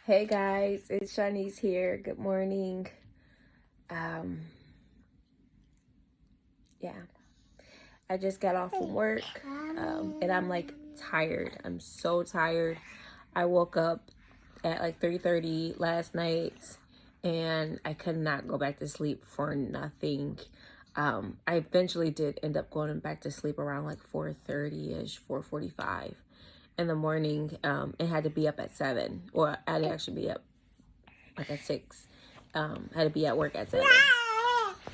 Hey guys, it's Shanice here. Good morning. Um, yeah, I just got off from work, and I'm like tired. I'm so tired. I woke up at like 3:30 last night, and I could not go back to sleep for nothing. I eventually did end up going back to sleep around like 4:30ish, 4:45 in the morning. And had to be up at 7, or I'd actually be up like at 6. Had to be at work at 7.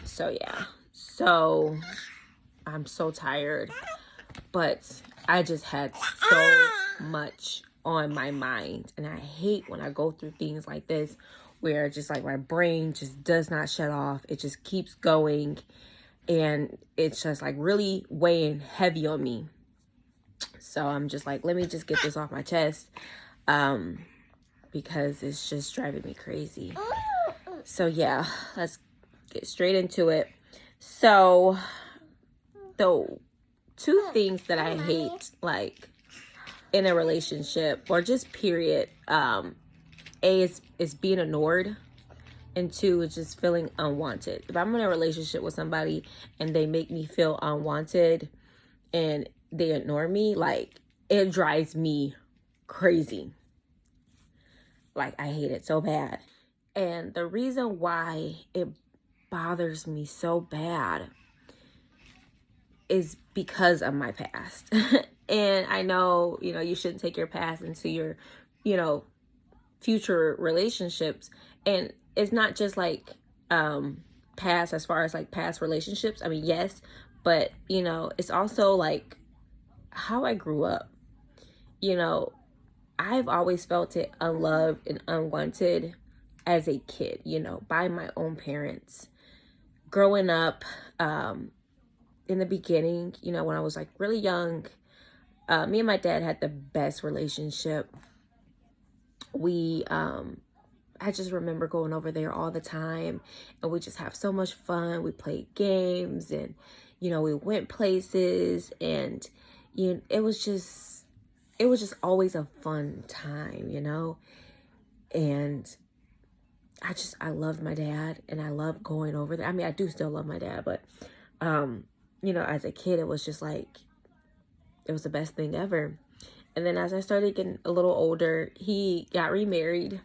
So yeah. So I'm so tired, but I just had so much on my mind, and I hate when I go through things like this where just like my brain just does not shut off. It just keeps going, and it's just like really weighing heavy on me. So I'm just like, let me just get this off my chest, because it's just driving me crazy. So yeah, let's get straight into it. So the two things that I hate, like in a relationship or just period, A is being ignored, and 2 is just feeling unwanted. If I'm in a relationship with somebody and they make me feel unwanted and they ignore me, like it drives me crazy. Like I hate it so bad. And the reason why it bothers me so bad is because of my past. And I know, you shouldn't take your past into your, future relationships. And it's not just like past as far as like past relationships. I mean, yes, but it's also like how I grew up. I've always felt it unloved and unwanted as a kid, by my own parents. Growing up, in the beginning, when I was like really young, me and my dad had the best relationship. I just remember going over there all the time, and we just have so much fun. We played games, and we went places, and it was just always a fun time, and I loved my dad, and I loved going over there. I mean, I do still love my dad, but as a kid, it was just like it was the best thing ever. And then as I started getting a little older, he got remarried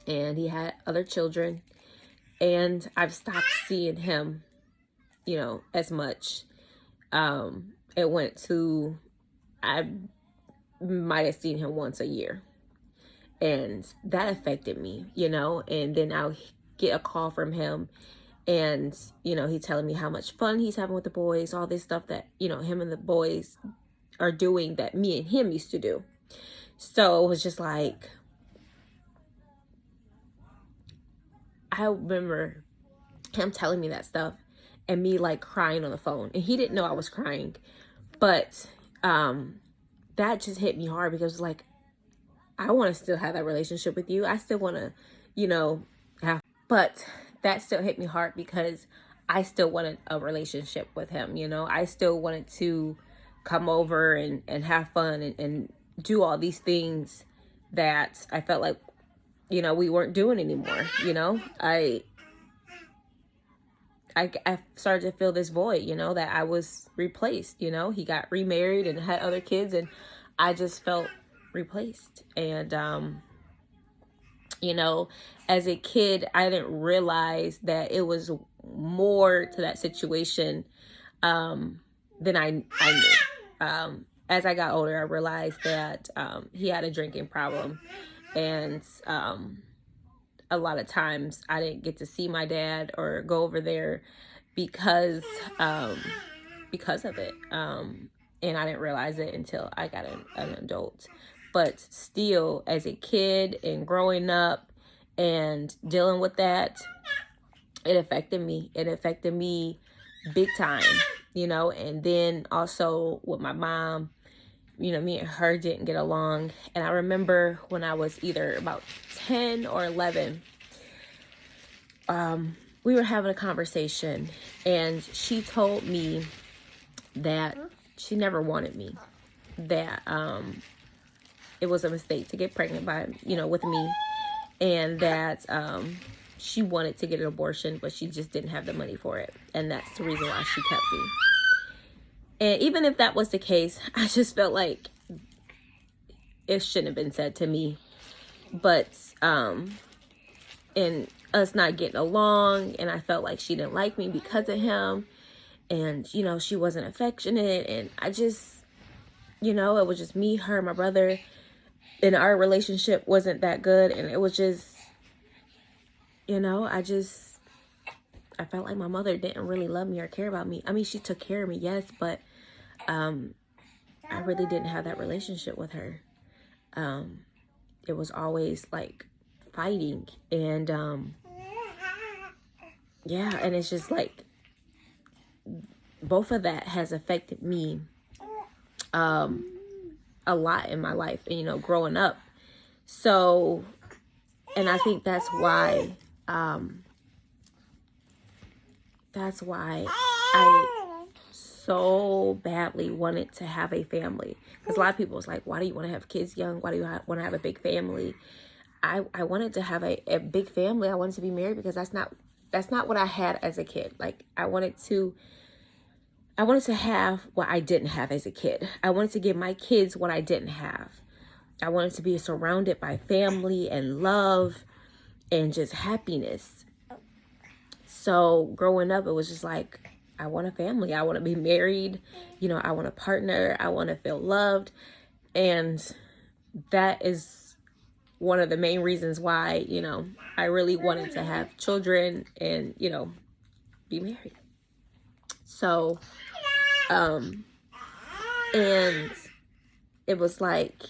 and he had other children, and I've stopped seeing him, as much. It went to, I might have seen him once a year, and that affected me, and then I'll get a call from him, and he's telling me how much fun he's having with the boys, all this stuff that him and the boys are doing that me and him used to do. So it was just like, I remember him telling me that stuff and me like crying on the phone, and he didn't know I was crying, but that just hit me hard, because like, I want to still have that relationship with you. I still want to, have, but that still hit me hard because I still wanted a relationship with him. I still wanted to come over and have fun and do all these things that I felt like, we weren't doing anymore. I started to feel this void, that I was replaced. He got remarried and had other kids, and I just felt replaced. And as a kid, I didn't realize that it was more to that situation than I knew. As I got older, I realized that he had a drinking problem, and a lot of times I didn't get to see my dad or go over there because of it. And I didn't realize it until I got an adult. But still, as a kid and growing up and dealing with that, it affected me. It affected me big time, and then also with my mom, me and her didn't get along. And I remember when I was either about 10 or 11, we were having a conversation, and she told me that she never wanted me, that it was a mistake to get pregnant by, with me, and that she wanted to get an abortion, but she just didn't have the money for it. And that's the reason why she kept me. And even if that was the case, I just felt like it shouldn't have been said to me. But, and us not getting along, and I felt like she didn't like me because of him. And, she wasn't affectionate. And I just, it was just me, her, my brother. And our relationship wasn't that good. And it was just, I felt like my mother didn't really love me or care about me. I mean, she took care of me, yes, but I really didn't have that relationship with her. It was always like fighting, and yeah, and it's just like both of that has affected me a lot in my life, and growing up. So, and I think that's why I so badly wanted to have a family. Because a lot of people was like, why do you want to have kids young? Why do you want to have a big family? I wanted to have a big family. I wanted to be married because that's not what I had as a kid. Like, I wanted to have what I didn't have as a kid. I wanted to give my kids what I didn't have. I wanted to be surrounded by family and love and just happiness. So growing up, it was just like, I want a family. I want to be married. I want a partner. I want to feel loved. And that is one of the main reasons why, I really wanted to have children and, be married. So, and it was like,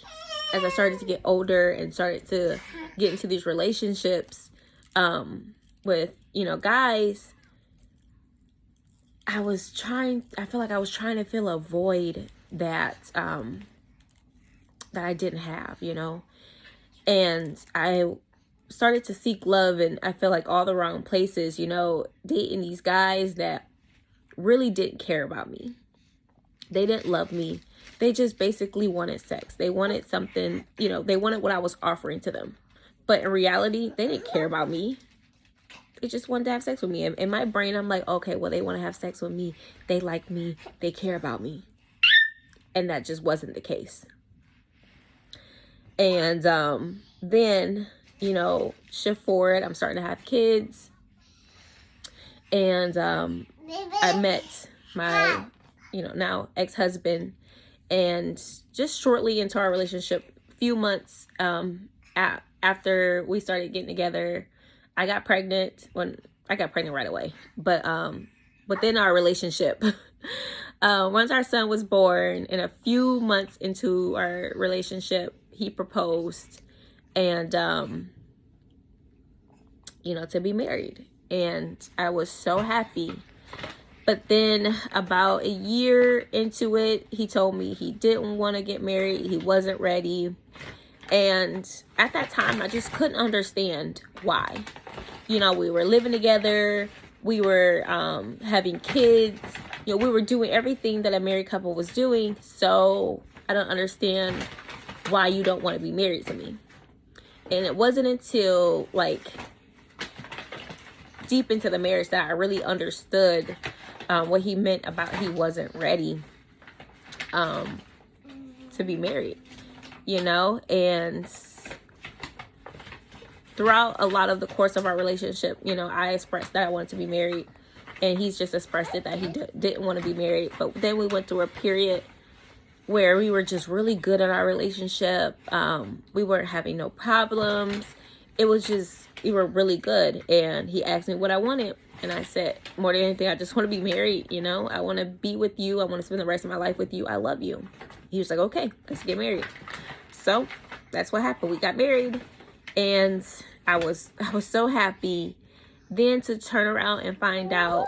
as I started to get older and started to get into these relationships, with, guys, I feel like I was trying to fill a void that I didn't have, and I started to seek love, and I feel like all the wrong places, dating these guys that really didn't care about me. They didn't love me. They just basically wanted sex. They wanted something, they wanted what I was offering to them. But in reality, they didn't care about me. They just wanted to have sex with me. In my brain, I'm like, okay, well, they want to have sex with me. They like me. They care about me. And that just wasn't the case. And then, shift forward, I'm starting to have kids. And I met my, now ex-husband. And just shortly into our relationship, few months after we started getting together, I got pregnant. I got pregnant right away. But within our relationship, once our son was born, and a few months into our relationship, he proposed, and to be married. And I was so happy. But then about a year into it, he told me he didn't want to get married. He wasn't ready. And at that time, I just couldn't understand why. We were living together. We were having kids. We were doing everything that a married couple was doing. So I don't understand why you don't want to be married to me. And it wasn't until like deep into the marriage that I really understood what he meant about he wasn't ready to be married, and throughout a lot of the course of our relationship, I expressed that I wanted to be married, and he's just expressed it that he didn't want to be married. But then we went through a period where we were just really good in our relationship. We weren't having no problems. It was just, we were really good. And he asked me what I wanted. And I said, more than anything, I just want to be married. I want to be with you. I want to spend the rest of my life with you. I love you. He was like, okay, let's get married. So that's what happened. We got married, and I was so happy. Then to turn around and find out,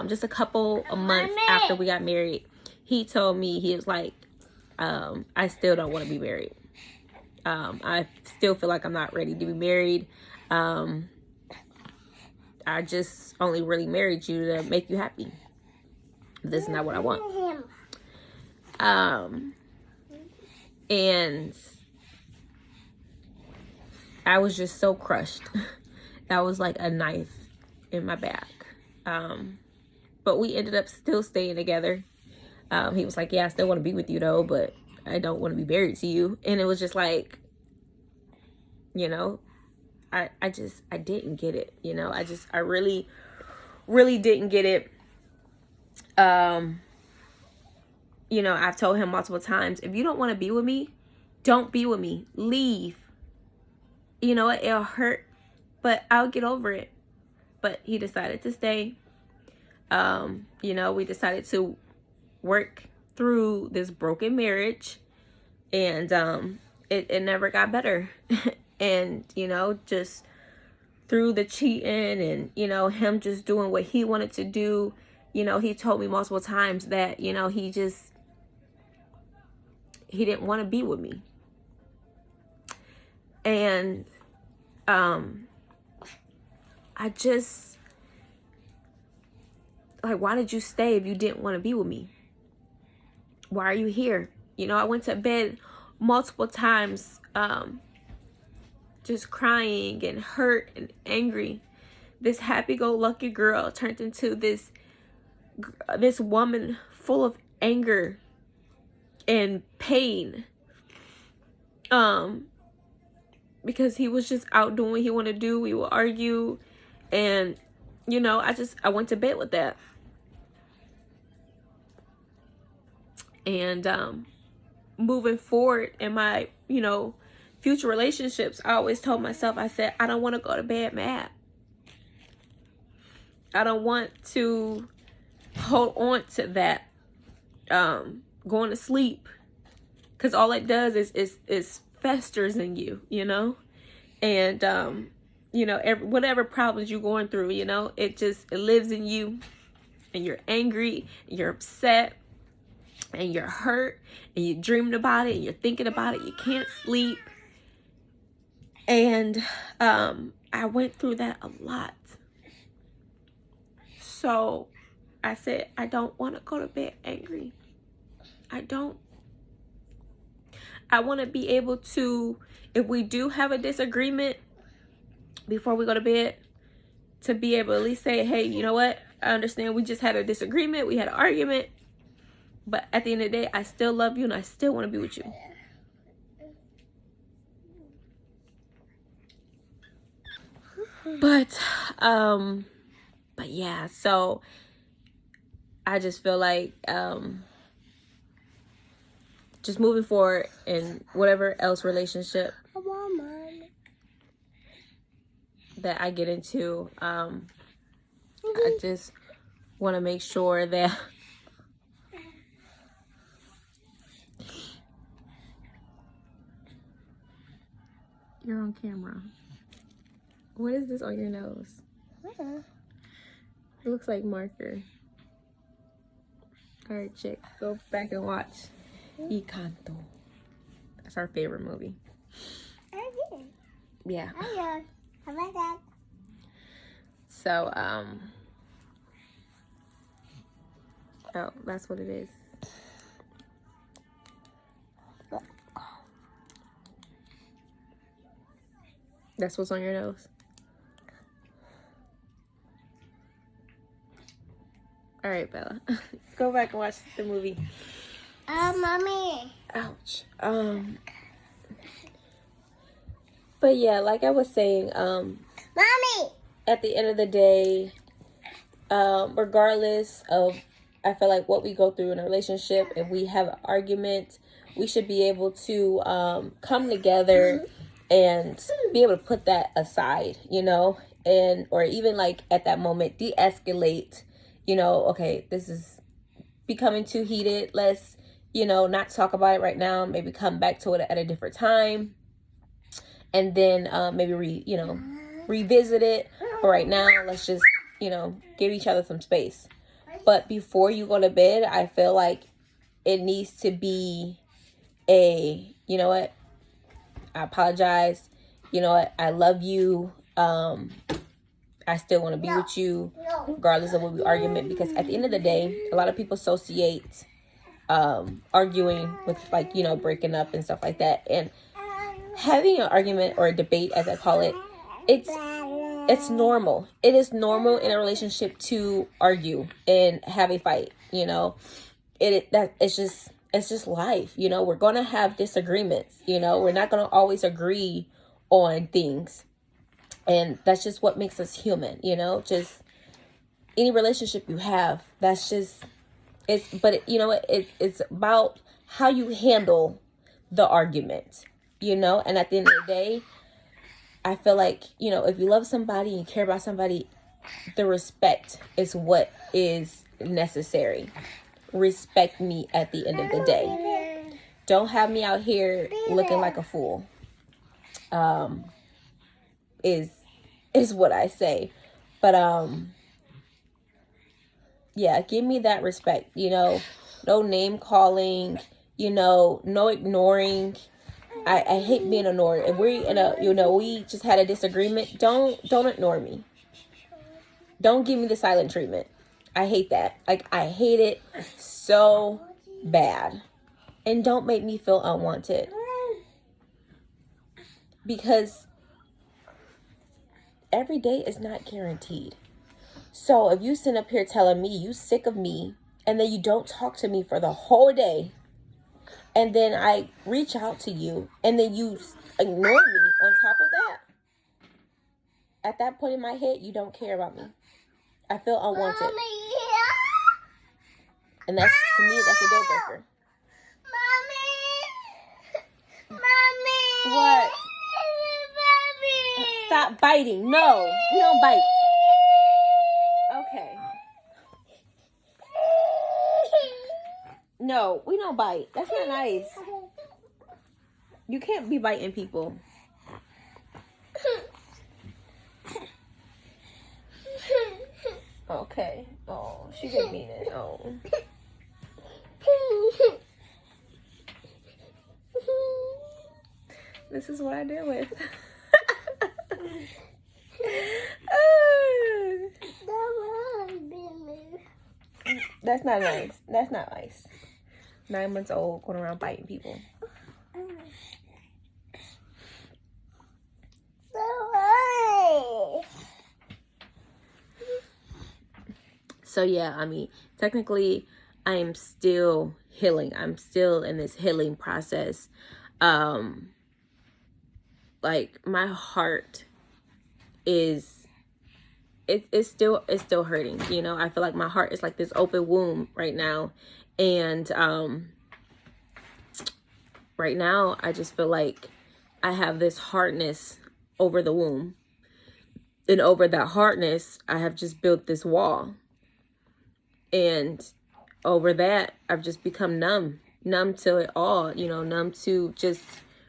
just a couple of months after we got married, he told me, he was like, I still don't want to be married. I still feel like I'm not ready to be married. I just only really married you to make you happy. This is not what I want. And I was just so crushed. That was like a knife in my back. But we ended up still staying together. He was like, yeah, I still want to be with you though, but I don't want to be married to you. And it was just like, you know, I didn't get it. You know, I really, really didn't get it. You know, I've told him multiple times, if you don't want to be with me, don't be with me. Leave. You know, it'll hurt, but I'll get over it. But he decided to stay. You know, we decided to work through this broken marriage, and it never got better. And, you know, just through the cheating and, you know, him just doing what he wanted to do, you know, he told me multiple times that, you know, he didn't want to be with me. And I just, like, why did you stay if you didn't want to be with me? Why are you here? You know, I went to bed multiple times, just crying and hurt and angry. This happy-go-lucky girl turned into this woman full of anger and pain. Because he was just out doing what he wanted to do. We would argue, and, you know, I went to bed with that. And moving forward in my, you know, future relationships, I always told myself, I said, I don't want to go to bed mad. I don't want to hold on to that going to sleep, because all it does is festers in you, you know. And you know, whatever problems you're going through, you know, it lives in you, and you're angry, and you're upset, and you're hurt, and you're dreaming about it, and you're thinking about it. You can't sleep. And I went through that a lot. So I said, I don't want to go to bed angry. I don't. I want to be able to, if we do have a disagreement before we go to bed, to be able to at least say, hey, you know what? I understand we just had a disagreement. We had an argument. But at the end of the day, I still love you and I still want to be with you. But yeah, so I just feel like just moving forward in whatever else relationship that I get into, I just want to make sure that you're on camera. What is this on your nose? It looks like marker. All right, chick, go back and watch Encanto. That's our favorite movie. Yeah. So, oh, that's what it is. That's what's on your nose. All right, Bella. Go back and watch the movie. Mommy. Ouch. But yeah, like I was saying, Mommy. at the end of the day, regardless of, I feel like what we go through in a relationship, if we have an argument, we should be able to come together and be able to put that aside, you know, and or even like at that moment de-escalate, you know, okay, this is becoming too heated. Let's, you know, not talk about it right now. Maybe come back to it at a different time, and then maybe revisit it. But right now, let's just, you know, give each other some space. But before you go to bed, I feel like it needs to be a, you know what, I apologize. You know what, I love you. I still want to be with you, regardless of what we argument. Because at the end of the day, a lot of people associate arguing with, like, you know, breaking up and stuff like that. And having an argument or a debate, as I call it, it's normal. It is normal in a relationship to argue and have a fight. It's just life. We're gonna have disagreements. We're not gonna always agree on things, and that's just what makes us human. Just any relationship you have, that's just it's. But it's about how you handle the argument. And at the end of the day, I feel like, if you love somebody and you care about somebody, the respect is what is necessary. Respect me at the end of the day. Don't have me out here looking like a fool. Is what I say. But yeah, give me that respect. No name calling, no ignoring. I hate being ignored. If we we just had a disagreement, don't ignore me. Don't give me the silent treatment. I hate that. Like, I hate it so bad. And don't make me feel unwanted. Because every day is not guaranteed. So if you sit up here telling me you sick of me, and then you don't talk to me for the whole day, and then I reach out to you, and then you ignore me on top of that, at that point in my head, you don't care about me. I feel unwanted. Mommy. And that's, to me, that's a deal breaker. Mommy. What? Mommy. Stop biting. No, we don't bite. Okay. No, we don't bite. That's not nice. You can't be biting people. Okay. Oh, she didn't mean it. Oh. This is what I deal with. That's not nice. That's not nice. 9 months old, going around biting people. So yeah, I mean, technically, I am still healing. I'm still in this healing process. Like, my heart is, it's still hurting. I feel like my heart is like this open wound right now, and right now I just feel like I have this hardness over the womb, and over that hardness I have just built this wall, and over that I've just become numb to it all, numb to just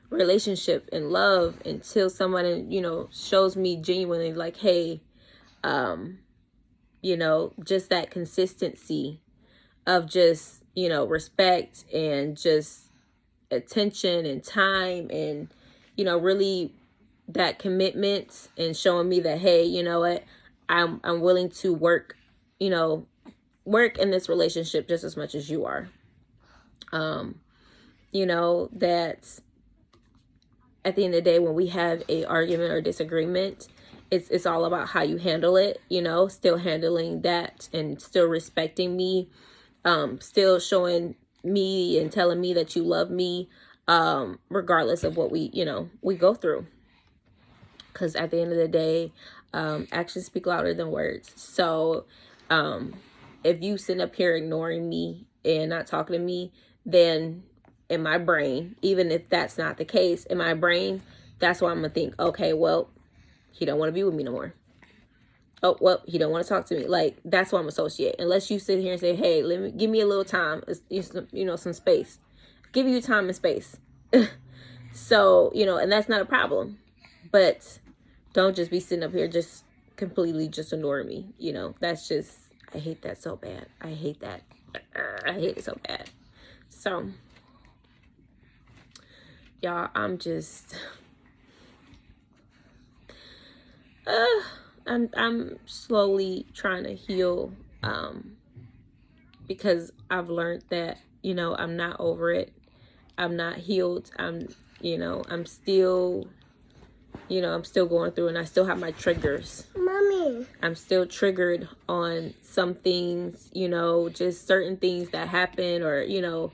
relationship and love, until someone shows me genuinely, like, hey, just that consistency of just respect and just attention and time, and really that commitment, and showing me that, hey, you know what, I'm willing to work in this relationship just as much as you are. That at the end of the day, when we have a argument or disagreement, it's all about how you handle it, still handling that and still respecting me, still showing me and telling me that you love me, regardless of what we go through. Because at the end of the day, actions speak louder than words. So if you sit up here ignoring me and not talking to me, then in my brain, even if that's not the case, in my brain, that's why I'm gonna think, okay, well, he don't want to be with me no more. Oh, well, he don't want to talk to me. Like, that's what I'm associate. Unless you sit here and say, hey, give me a little time, some space. Give you time and space. So, and that's not a problem. But don't just be sitting up here just completely just ignoring me. That's just, I hate that so bad. I hate that. I hate it so bad. So, y'all, I'm just, I'm slowly trying to heal, because I've learned that, I'm not over it. I'm not healed. I'm you know, I'm still going through, and I still have my triggers. Mommy. I'm still triggered on some things, you know, just certain things that happen, or, you know,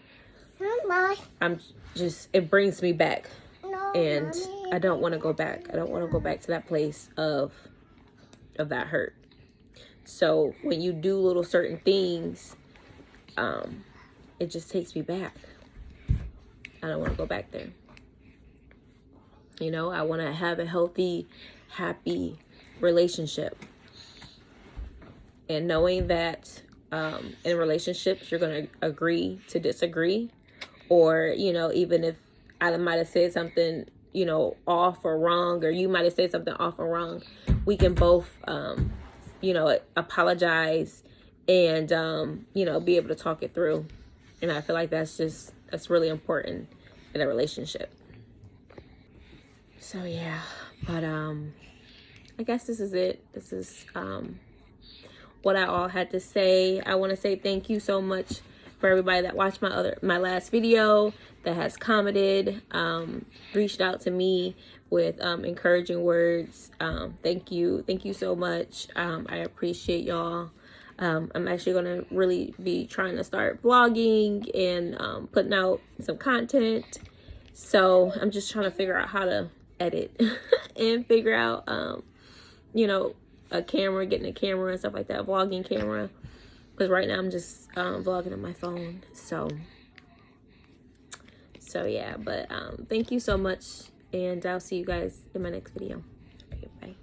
it brings me back. No, And Mommy. I don't want to go back. I don't want to go back to that place of that hurt. So when you do little certain things, it just takes me back. I don't want to go back there. You know, I want to have a healthy, happy relationship. And knowing that in relationships, you're going to agree to disagree. Or, you know, even if I might have said something, you know, off or wrong, or you might have said something off or wrong, we can both, you know, apologize and, you know, be able to talk it through. And I feel like that's really important in a relationship. So yeah, but I guess this is it. This is what I all had to say. I want to say thank you so much for everybody that watched my last video, that has commented, reached out to me with encouraging words. Thank you so much. I appreciate y'all. I'm actually gonna really be trying to start vlogging and putting out some content. So I'm just trying to figure out how to edit and figure out you know, getting a camera and stuff like that, vlogging camera, because right now I'm just vlogging on my phone. So yeah, but thank you so much, and I'll see you guys in my next video. Okay, bye.